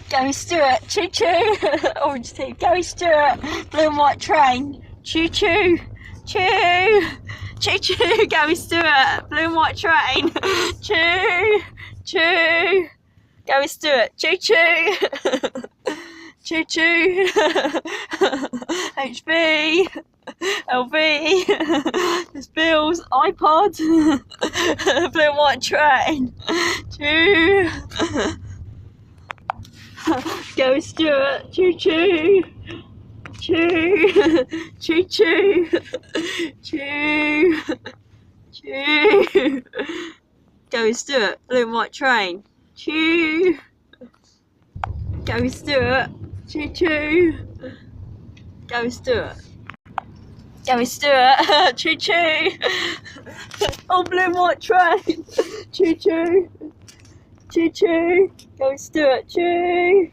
Gary Stewart, choo choo. Orange team, Gary Stewart, blue and white train, choo choo, choo, choo choo. Gary Stewart, blue and white train, choo, choo. Gary Stewart, choo choo, choo choo. HB, LV, Miss Bill's iPod, blue and white train, choo. Gary Stewart, choo choo, choo, choo choo, choo, choo. Gary Stewart, blue and white train, choo. Gary Stewart, choo choo. Gary Stewart. Gary Stewart, choo choo. Oh, blue and white train, choo choo. Choo choo, Gary Stewart, choo.